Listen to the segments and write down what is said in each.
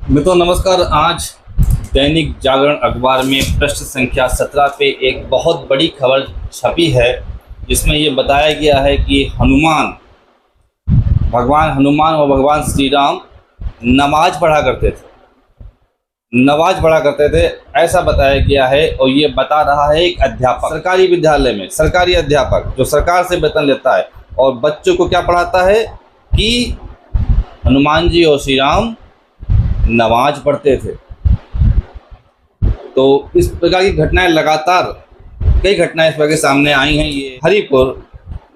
मित्रों नमस्कार। आज दैनिक जागरण अखबार में पृष्ठ संख्या 17 पे एक बहुत बड़ी खबर छपी है, जिसमें ये बताया गया है कि भगवान हनुमान और भगवान श्री राम नमाज पढ़ा करते थे। ऐसा बताया गया है और ये बता रहा है एक अध्यापक, सरकारी विद्यालय में सरकारी अध्यापक जो सरकार से वेतन लेता है और बच्चों को क्या पढ़ाता है कि हनुमान जी और श्री राम नमाज पढ़ते थे। तो इस प्रकार की घटनाएं लगातार कई घटनाएं इस प्रकार के सामने आई हैं। ये हरिपुर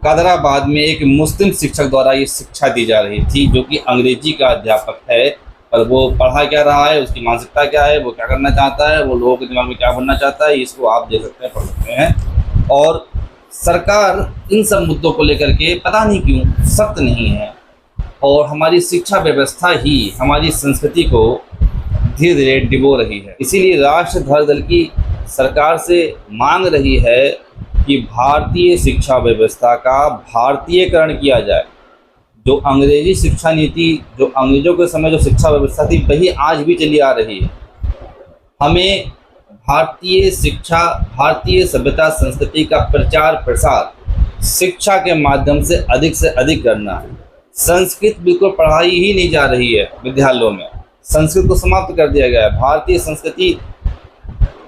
कादराबाद में एक मुस्लिम शिक्षक द्वारा ये शिक्षा दी जा रही थी, जो कि अंग्रेजी का अध्यापक है। पर वो पढ़ा क्या रहा है, उसकी मानसिकता क्या है, वो क्या करना चाहता है, वो लोगों के दिमाग में क्या भरना चाहता है, इसको आप देख सकते हैं, पढ़ सकते हैं। और सरकार इन सब मुद्दों को लेकर के पता नहीं क्यों सख्त नहीं है, और हमारी शिक्षा व्यवस्था ही हमारी संस्कृति को धीरे धीरे डिबो रही है। इसीलिए राष्ट्र धर दल की सरकार से मांग रही है कि भारतीय शिक्षा व्यवस्था का भारतीयकरण किया जाए। जो अंग्रेजी शिक्षा नीति, जो अंग्रेजों के समय जो शिक्षा व्यवस्था थी, वही आज भी चली आ रही है। हमें भारतीय शिक्षा, भारतीय सभ्यता संस्कृति का प्रचार प्रसार शिक्षा के माध्यम से अधिक करना है। संस्कृत बिल्कुल पढ़ाई ही नहीं जा रही है विद्यालयों में, संस्कृत को समाप्त कर दिया गया है। भारतीय संस्कृति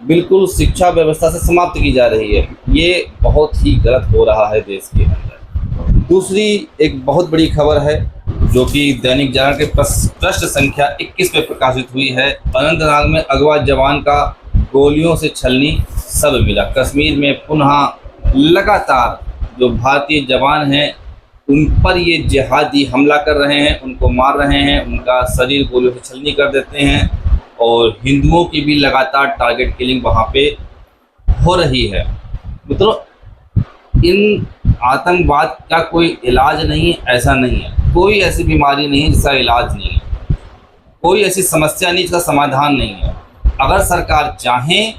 बिल्कुल शिक्षा व्यवस्था से समाप्त की जा रही है। ये बहुत ही गलत हो रहा है देश के अंदर। दूसरी एक बहुत बड़ी खबर है जो कि दैनिक जागरण के पृष्ठ संख्या 21 में प्रकाशित हुई है। अनंतनाग में अगवा जवान का गोलियों से छलनी सब मिला। कश्मीर में पुनः लगातार जो भारतीय जवान हैं उन पर ये जिहादी हमला कर रहे हैं, उनको मार रहे हैं, उनका शरीर गोलियों से छलनी कर देते हैं, और हिंदुओं की भी लगातार टारगेट किलिंग वहाँ पे हो रही है। मित्रों, इन आतंकवाद का कोई इलाज नहीं, ऐसा नहीं है। कोई ऐसी बीमारी नहीं है जिसका इलाज नहीं है, कोई ऐसी समस्या नहीं जिसका समाधान नहीं है। अगर सरकार चाहे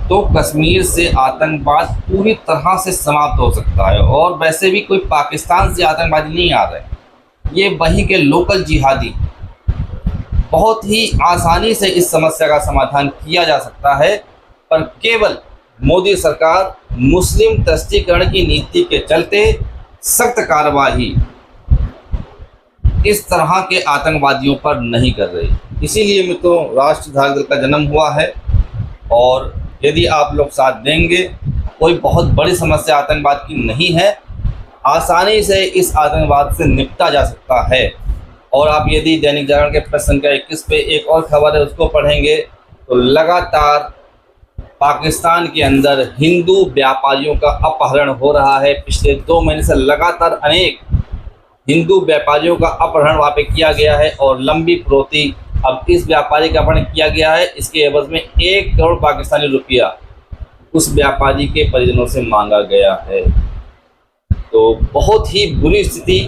तो कश्मीर से आतंकवाद पूरी तरह से समाप्त हो सकता है। और वैसे भी कोई पाकिस्तान से आतंकवादी नहीं आ रहे, ये वहीं के लोकल जिहादी। बहुत ही आसानी से इस समस्या का समाधान किया जा सकता है, पर केवल मोदी सरकार मुस्लिम तुष्टीकरण की नीति के चलते सख्त कार्रवाई इस तरह के आतंकवादियों पर नहीं कर रही। इसीलिए मित्रों, राष्ट्र धारक दल का जन्म हुआ है, और यदि आप लोग साथ देंगे, कोई बहुत बड़ी समस्या आतंकवाद की नहीं है। आसानी से इस आतंकवाद से निपटा जा सकता है। और आप यदि दैनिक जागरण के पृष्ठ संख्या 21 पे एक और खबर है उसको पढ़ेंगे तो लगातार पाकिस्तान के अंदर हिंदू व्यापारियों का अपहरण हो रहा है। पिछले 2 महीने से लगातार अनेक हिंदू व्यापारियों का अपहरण वहाँ पे किया गया है, और लंबी फिरौती अब इस व्यापारी का अपहरण किया गया है। इसके एवज में 1 करोड़ पाकिस्तानी रुपया उस व्यापारी के परिजनों से मांगा गया है। तो बहुत ही बुरी स्थिति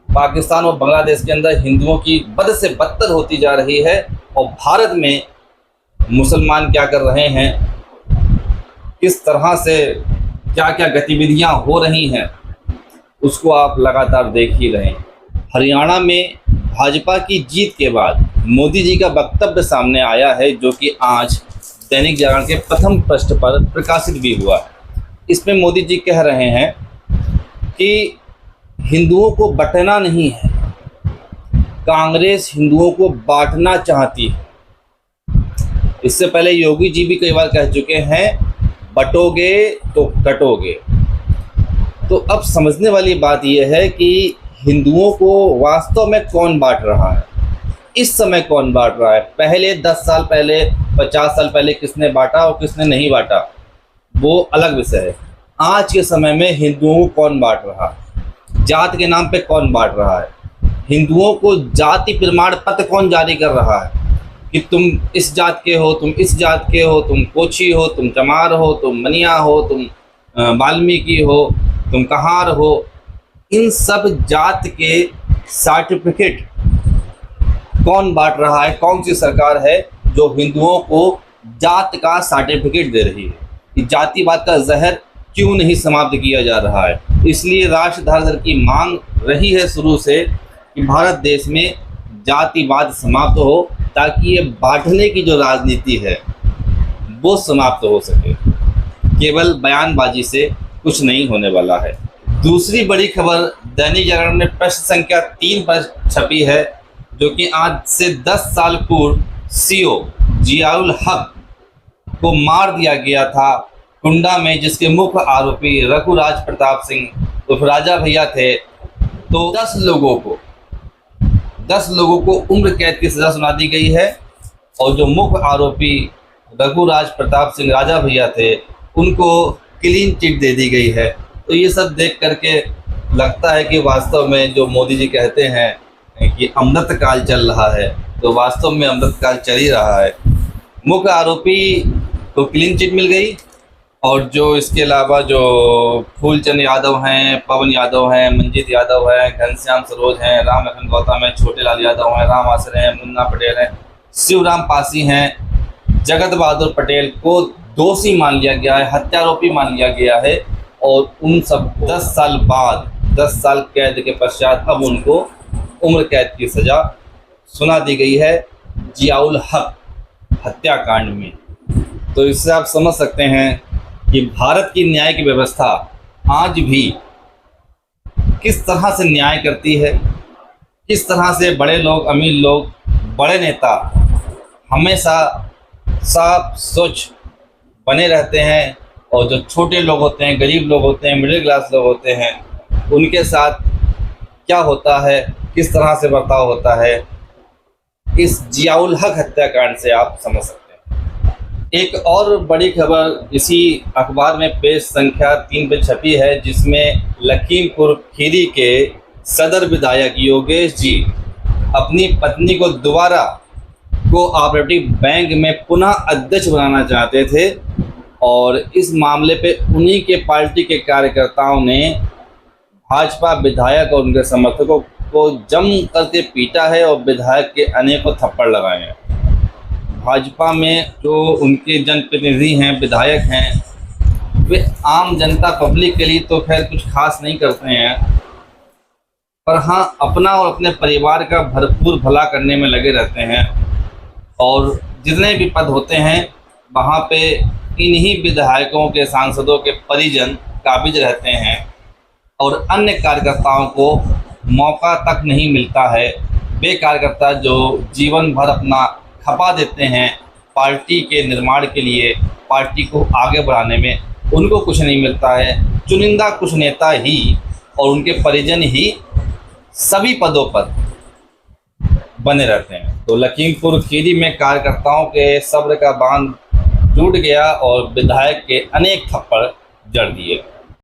पाकिस्तान और बांग्लादेश के अंदर हिंदुओं की बद से बदतर होती जा रही है, और भारत में मुसलमान क्या कर रहे हैं, किस तरह से क्या क्या गतिविधियां हो रही हैं, उसको आप लगातार देख ही रहे हैं। हरियाणा में भाजपा की जीत के बाद मोदी जी का वक्तव्य सामने आया है, जो कि आज दैनिक जागरण के प्रथम पृष्ठ पर प्रकाशित भी हुआ है। इसमें मोदी जी कह रहे हैं कि हिंदुओं को बंटना नहीं है, कांग्रेस हिंदुओं को बांटना चाहती है। इससे पहले योगी जी भी कई बार कह चुके हैं, बटोगे तो कटोगे। तो अब समझने वाली बात यह है कि हिंदुओं को वास्तव में कौन बांट रहा है, इस समय कौन बांट रहा है। पहले 10 साल पहले, 50 साल पहले किसने बांटा और किसने नहीं बांटा, वो अलग विषय है। आज के समय में हिंदुओं को कौन बांट रहा है, जात के नाम पे कौन बांट रहा है, हिंदुओं को जाति प्रमाण पत्र कौन जारी कर रहा है कि तुम इस जात के हो, तुम इस जात के हो, तुम कोची हो, तुम चमार हो, तुम मनिया हो, तुम वाल्मीकि हो, तुम कहार हो। इन सब जात के सर्टिफिकेट कौन बांट रहा है, कौन सी सरकार है जो हिंदुओं को जात का सर्टिफिकेट दे रही है। जातिवाद का जहर क्यों नहीं समाप्त किया जा रहा है। इसलिए राष्ट्र धारक दल की मांग रही है शुरू से कि भारत देश में जातिवाद समाप्त हो, ताकि ये बांटने की जो राजनीति है वो समाप्त हो सके। केवल बयानबाजी से कुछ नहीं होने वाला है। दूसरी बड़ी खबर दैनिक जागरण में प्रश्न संख्या 3 पर छपी है, जो कि आज से 10 साल पूर्व सीओ जियाउल हक को मार दिया गया था कुंडा में, जिसके मुख्य आरोपी रघुराज प्रताप सिंह उर्फ राजा भैया थे। तो 10 लोगों को उम्र कैद की सज़ा सुना दी गई है और जो मुख्य आरोपी रघुराज प्रताप सिंह राजा भैया थे उनको क्लीन चिट दे दी गई है। तो ये सब देख करके लगता है कि वास्तव में जो मोदी जी कहते हैं कि अमृत काल चल रहा है, तो वास्तव में अमृत काल चल ही रहा है। मुख्य आरोपी को क्लीन चिट मिल गई और जो इसके अलावा जो फूलचंद यादव हैं, पवन यादव हैं, मंजीत यादव हैं, घनश्याम सरोज हैं, राम लखन गौतम हैं, छोटे लाल यादव हैं, राम आसरे हैं, मुन्ना पटेल हैं, शिवराम पासी हैं, जगत बहादुर पटेल को दोषी मान लिया गया है, हत्यारोपी मान लिया गया है और उन सब 10 साल बाद 10 साल कैद के पश्चात अब उनको उम्र कैद की सज़ा सुना दी गई है जियाउल हक हत्याकांड में। तो इससे आप समझ सकते हैं कि भारत की न्यायिक व्यवस्था आज भी किस तरह से न्याय करती है, किस तरह से बड़े लोग, अमीर लोग, बड़े नेता हमेशा साफ स्वच्छ बने रहते हैं और जो छोटे लोग होते हैं, गरीब लोग होते हैं, मिडिल क्लास लोग होते हैं, उनके साथ क्या होता है, किस तरह से बर्ताव होता है, इस जियाउल हक हत्याकांड से आप समझ सकते हैं। एक और बड़ी खबर इसी अखबार में पेज संख्या 3 पे छपी है, जिसमें लखीमपुर खीरी के सदर विधायक योगेश जी अपनी पत्नी को दोबारा कोऑपरेटिव बैंक में पुनः अध्यक्ष बनाना चाहते थे और इस मामले पे उन्हीं के पार्टी के कार्यकर्ताओं ने भाजपा विधायक और उनके समर्थकों को जम करके पीटा है और विधायक के अनेकों थप्पड़ लगाए हैं। भाजपा में जो उनके जनप्रतिनिधि हैं, विधायक हैं, वे आम जनता पब्लिक के लिए तो खैर कुछ खास नहीं करते हैं, पर हाँ अपना और अपने परिवार का भरपूर भला करने में लगे रहते हैं और जितने भी पद होते हैं वहाँ पे इन्हीं विधायकों के, सांसदों के परिजन काबिज रहते हैं और अन्य कार्यकर्ताओं को मौका तक नहीं मिलता है। वे कार्यकर्ता जो जीवन भर अपना खपा देते हैं पार्टी के निर्माण के लिए, पार्टी को आगे बढ़ाने में, उनको कुछ नहीं मिलता है। चुनिंदा कुछ नेता ही और उनके परिजन ही सभी पदों पर बने रहते हैं। तो लखीमपुर खीरी में कार्यकर्ताओं के सब्र का बांध टूट गया और विधायक के अनेक थप्पड़ जड़ दिए।